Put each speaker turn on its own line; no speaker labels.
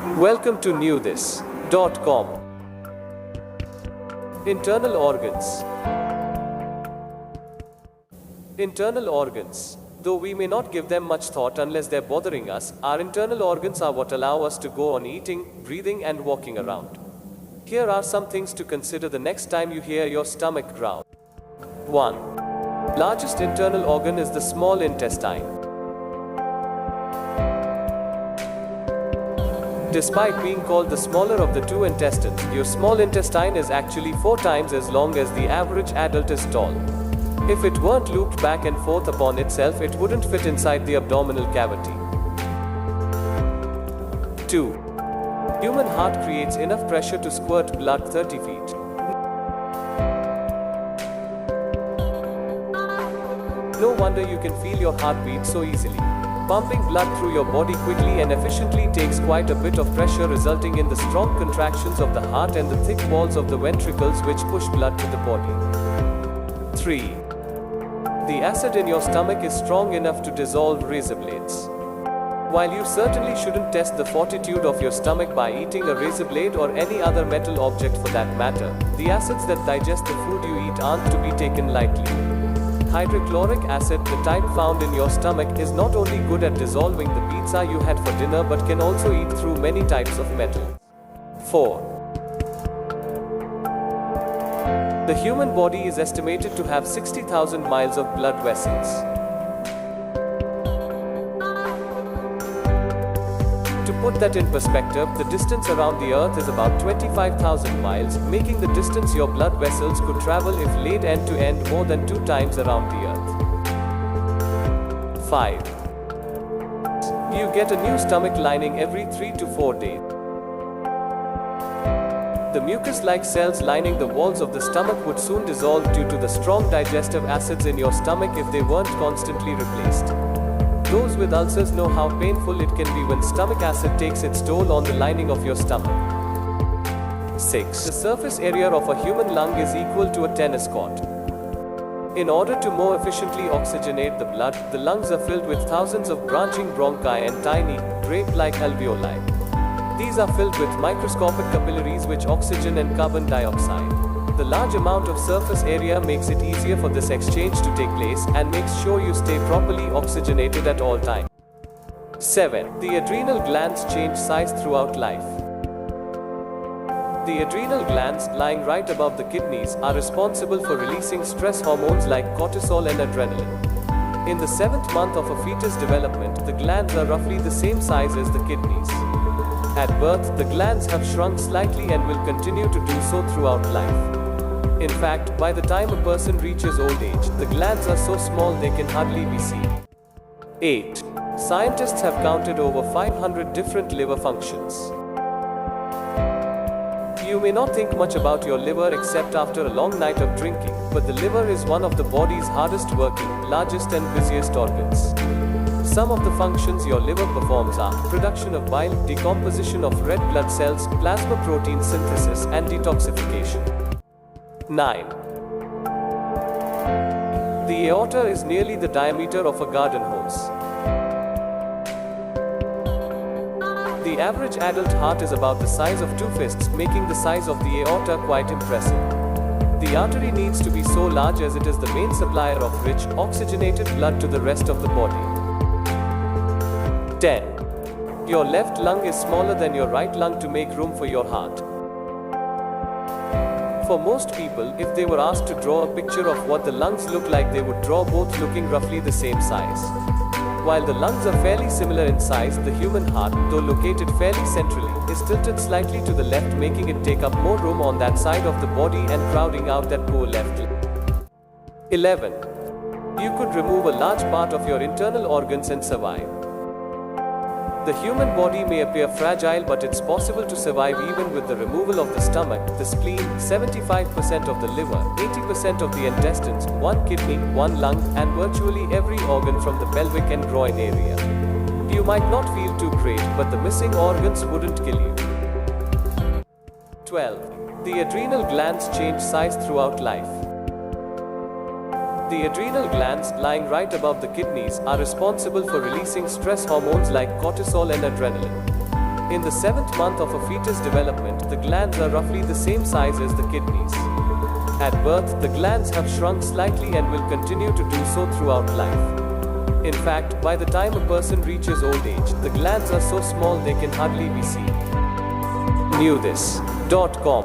Welcome to KnewThis.com. Internal organs. Internal organs. Though we may not give them much thought unless they're bothering us, our internal organs are what allow us to go on eating, breathing, and walking around. Here are some things to consider the next time you hear your stomach growl. 1. Largest internal organ is the small intestine. Despite being called the smaller of the two intestines, your small intestine is actually 4 times as long as the average adult is tall. If it weren't looped back and forth upon itself, it wouldn't fit inside the abdominal cavity. 2. Human heart creates enough pressure to squirt blood 30 feet. No wonder you can feel your heartbeat so easily. Pumping blood through your body quickly and efficiently takes quite a bit of pressure, resulting in the strong contractions of the heart and the thick walls of the ventricles which push blood to the body. 3. The acid in your stomach is strong enough to dissolve razor blades. While you certainly shouldn't test the fortitude of your stomach by eating a razor blade or any other metal object for that matter, the acids that digest the food you eat aren't to be taken lightly. Hydrochloric acid, the type found in your stomach, is not only good at dissolving the pizza you had for dinner but can also eat through many types of metal. 4. The human body is estimated to have 60,000 miles of blood vessels. To put that in perspective, the distance around the Earth is about 25,000 miles, making the distance your blood vessels could travel if laid end to end more than 2 times around the Earth. 5. You get a new stomach lining every 3 to 4 days. The mucus-like cells lining the walls of the stomach would soon dissolve due to the strong digestive acids in your stomach if they weren't constantly replaced. Those with ulcers know how painful it can be when stomach acid takes its toll on the lining of your stomach. 6. The surface area of a human lung is equal to a tennis court. In order to more efficiently oxygenate the blood, the lungs are filled with thousands of branching bronchi and tiny, grape-like alveoli. These are filled with microscopic capillaries which oxygen and carbon dioxide. The large amount of surface area makes it easier for this exchange to take place and makes sure you stay properly oxygenated at all times. 7. The adrenal glands change size throughout life. The adrenal glands, lying right above the kidneys, are responsible for releasing stress hormones like cortisol and adrenaline. In the 7th month of a fetus development, the glands are roughly the same size as the kidneys. At birth, the glands have shrunk slightly and will continue to do so throughout life. In fact, by the time a person reaches old age, the glands are so small they can hardly be seen. 8. Scientists have counted over 500 different liver functions. You may not think much about your liver except after a long night of drinking, but the liver is one of the body's hardest working, largest and busiest organs. Some of the functions your liver performs are production of bile, decomposition of red blood cells, plasma protein synthesis, and detoxification. 9. The aorta is nearly the diameter of a garden hose. The average adult heart is about the size of 2 fists, making the size of the aorta quite impressive. The artery needs to be so large as it is the main supplier of rich, oxygenated blood to the rest of the body. 10. Your left lung is smaller than your right lung to make room for your heart. For most people, if they were asked to draw a picture of what the lungs look like, they would draw both looking roughly the same size. While the lungs are fairly similar in size, the human heart, though located fairly centrally, is tilted slightly to the left, making it take up more room on that side of the body and crowding out that poor left leg. 11. You could remove a large part of your internal organs and survive. The human body may appear fragile, but it's possible to survive even with the removal of the stomach, the spleen, 75% of the liver, 80% of the intestines, 1 kidney, 1 lung, and virtually every organ from the pelvic and groin area. You might not feel too great, but the missing organs wouldn't kill you. 12. The adrenal glands change size throughout life. The adrenal glands, lying right above the kidneys, are responsible for releasing stress hormones like cortisol and adrenaline. In the 7th month of a fetus development, the glands are roughly the same size as the kidneys. At birth, the glands have shrunk slightly and will continue to do so throughout life. In fact, by the time a person reaches old age, the glands are so small they can hardly be seen. KnewThis.com